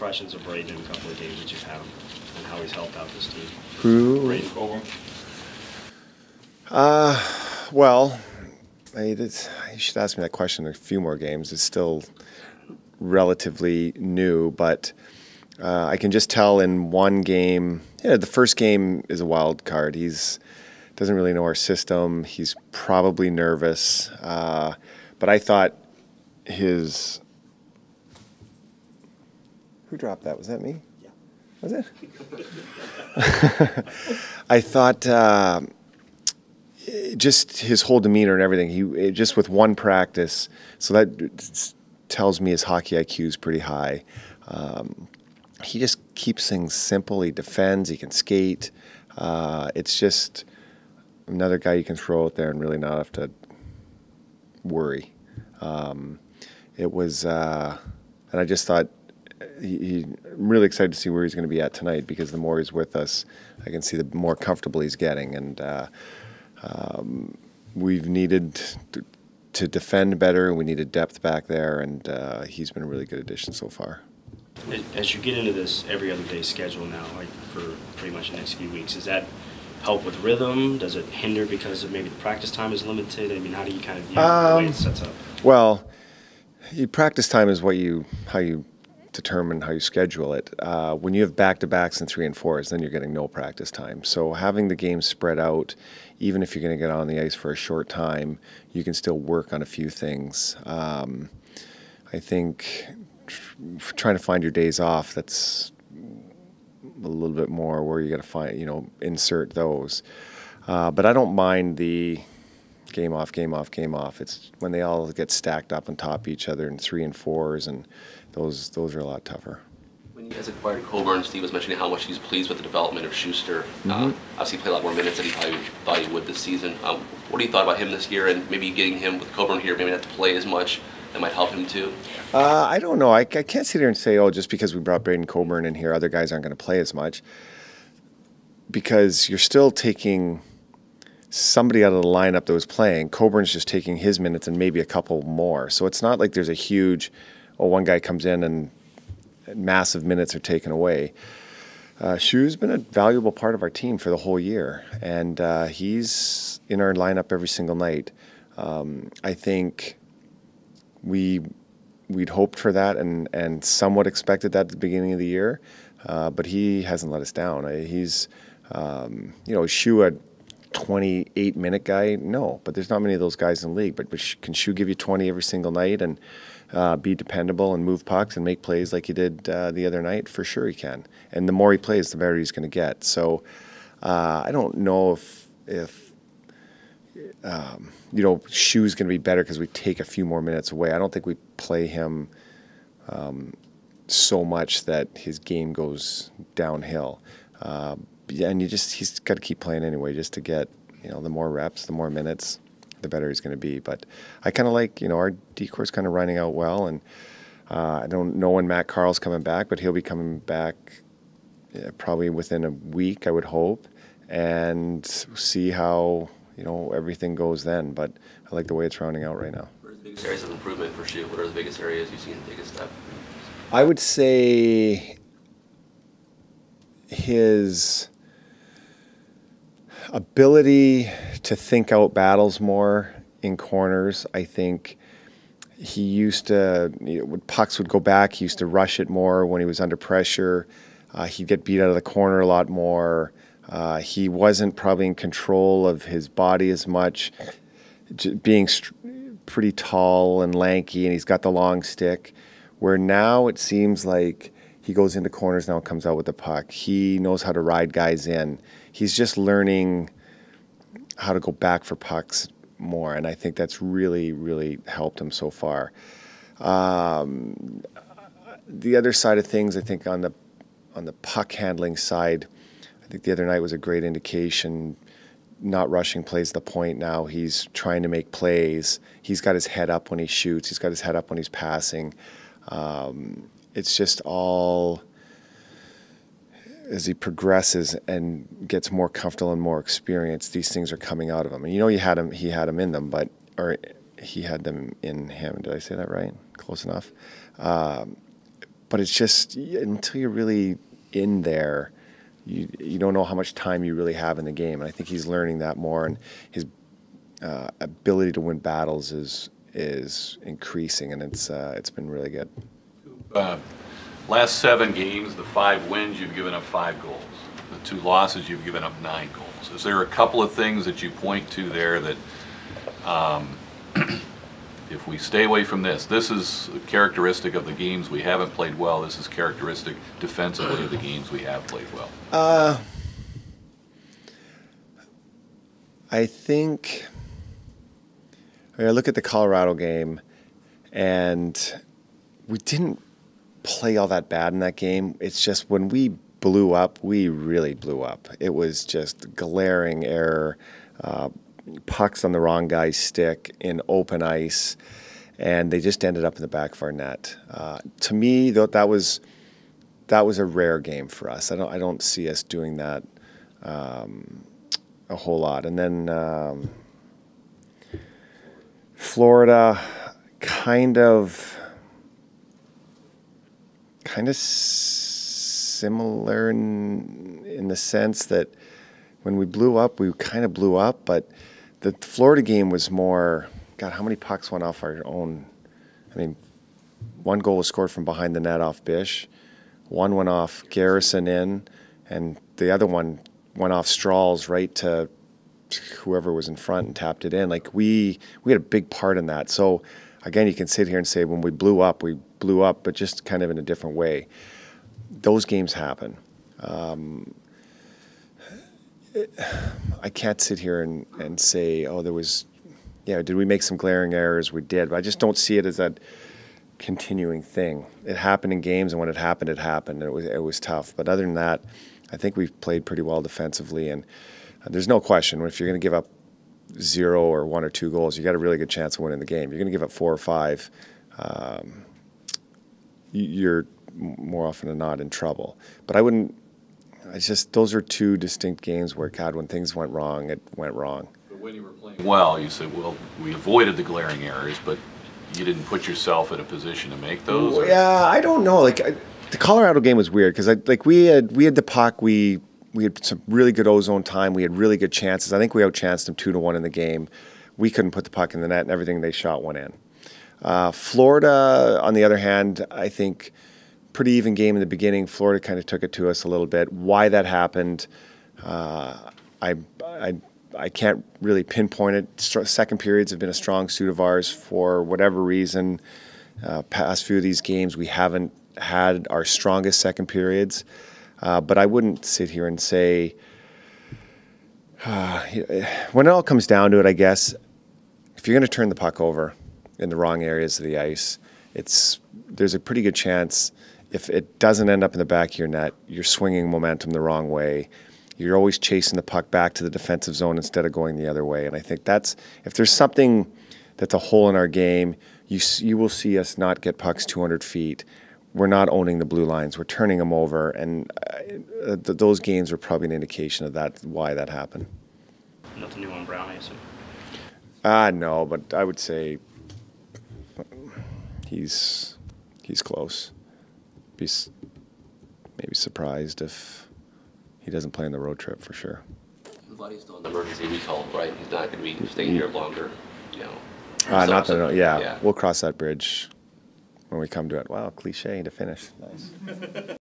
impressions of Braden in a couple of games that you've had and how he's helped out this team? Who? Braden Coburn. Well, you should ask me that question in a few more games. It's still relatively new, but I can just tell in one game. Yeah, the first game is a wild card. Doesn't really know our system. He's probably nervous, but I thought his. Who dropped that? Was that me? Yeah. Was it? I thought just his whole demeanor and everything. Just with one practice, so that tells me his hockey IQ is pretty high. He just keeps things simple. He defends. He can skate. It's just another guy you can throw out there and really not have to worry. It was, and I just thought. I'm really excited to see where he's going to be at tonight, because the more he's with us, I can see the more comfortable he's getting. And we've needed to defend better. We needed depth back there, and he's been a really good addition so far. As you get into this every other day schedule now, like for pretty much the next few weeks, does that help with rhythm? Does it hinder because of maybe the practice time is limited? I mean, how do you kind of view the way it sets up? Well, practice time is how you determine how you schedule it. When you have back-to-backs and 3 and 4s, then you're getting no practice time. So having the games spread out, even if you're going to get on the ice for a short time, you can still work on a few things. I think trying to find your days off, that's a little bit more where you got to find, insert those. But I don't mind the game off. It's when they all get stacked up on top of each other in 3 and 4s, and those are a lot tougher. When you guys acquired Coburn, Steve was mentioning how much he's pleased with the development of Schuster. Obviously, he played a lot more minutes than he probably thought he would this season. What do you thought about him this year, and maybe getting him with Coburn here, maybe not to play as much, that might help him too? I don't know. I can't sit here and say, just because we brought Braden Coburn in here, other guys aren't going to play as much, because you're still taking somebody out of the lineup that was playing. Coburn's just taking his minutes and maybe a couple more. So it's not like there's a huge, one guy comes in and massive minutes are taken away. Shu's been a valuable part of our team for the whole year, and he's in our lineup every single night. I think we'd hoped for that and somewhat expected that at the beginning of the year, but he hasn't let us down. He's, Shu a 28-minute guy? No, but there's not many of those guys in the league. But can Shu give you 20 every single night and be dependable and move pucks and make plays like he did the other night? For sure he can. And the more he plays, the better he's going to get. So I don't know if Shu's going to be better because we take a few more minutes away. I don't think we play him so much that his game goes downhill. And he's got to keep playing anyway, just to get, the more reps, the more minutes, the better he's going to be. But I kind of like, our decore's kind of running out well, and I don't know when Matt Carl's coming back, but he'll be coming back probably within a week, I would hope, and see how, everything goes then. But I like the way it's rounding out right now. What are the biggest areas of improvement for Shu? What are the biggest areas you've seen take a step? I would say his ability to think out battles more in corners. I think he used to, when pucks would go back, he used to rush it more when he was under pressure. He'd get beat out of the corner a lot more. He wasn't probably in control of his body as much, being pretty tall and lanky, and he's got the long stick, where now it seems like he goes into corners now and comes out with the puck. He knows how to ride guys in. He's just learning how to go back for pucks more, and I think that's really, really helped him so far. The other side of things, I think on the puck handling side, I think the other night was a great indication. Not rushing plays the point now. He's trying to make plays. He's got his head up when he shoots. He's got his head up when he's passing. It's just all, as he progresses and gets more comfortable and more experienced, these things are coming out of him. And he had them in them, he had them in him. Did I say that right? Close enough. but it's just until you're really in there, you don't know how much time you really have in the game. And I think he's learning that more, and his ability to win battles is increasing, and it's been really good. Last 7 games, the 5 wins, you've given up 5 goals. The 2 losses, you've given up 9 goals. Is there a couple of things that you point to there that, if we stay away from this is a characteristic of the games we haven't played well, this is characteristic defensively of the games we have played well? I think I look at the Colorado game, and we didn't play all that bad in that game. It's just when we blew up, we really blew up. It was just glaring error, pucks on the wrong guy's stick in open ice, and they just ended up in the back of our net. To me, though, that was a rare game for us. I don't see us doing that a whole lot. And then Florida, kind of similar in the sense that when we blew up, we kind of blew up, but the Florida game was more, God, how many pucks went off our own? I mean, 1 goal was scored from behind the net off Bish, 1 went off Garrison in, and the other one went off Strahls right to whoever was in front and tapped it in. Like, we had a big part in that. So again, you can sit here and say when we blew up, but just kind of in a different way. Those games happen. I can't sit here and say, oh, did we make some glaring errors? We did, but I just don't see it as that continuing thing. It happened in games, and when it happened, and it was tough. But other than that, I think we've played pretty well defensively, and there's no question if you're going to give up 0 or 1 or 2 goals, you got a really good chance of winning the game. You're going to give up 4 or 5, you're more often than not in trouble. But those are 2 distinct games where, God, when things went wrong, it went wrong. But when you were playing well, you said, well, we avoided the glaring errors, but you didn't put yourself in a position to make those? Or? Yeah, I don't know. The Colorado game was weird because we had the puck, we had some really good ozone time, we had really good chances. I think we outchanced them 2-1 in the game. We couldn't put the puck in the net, and everything they shot went in. Florida, on the other hand, I think pretty even game in the beginning. Florida kind of took it to us a little bit. Why that happened, I can't really pinpoint it. Second periods have been a strong suit of ours for whatever reason. Past few of these games, we haven't had our strongest second periods. But I wouldn't sit here and say, when it all comes down to it, I guess, if you're going to turn the puck over in the wrong areas of the ice, there's a pretty good chance if it doesn't end up in the back of your net, you're swinging momentum the wrong way. You're always chasing the puck back to the defensive zone instead of going the other way. And I think if there's something that's a hole in our game, you will see us not get pucks 200 feet. We're not owning the blue lines. We're turning them over. And those games are probably an indication of why that happened. Nothing new on Brown, I assume? No, but I would say he's close. Be maybe surprised if he doesn't play on the road trip for sure. Vladdy's still in the emergency recall, right? He's not going to be staying here longer, you know. Not that I know. Yeah, we'll cross that bridge when we come to it. Wow, cliche to finish. Nice.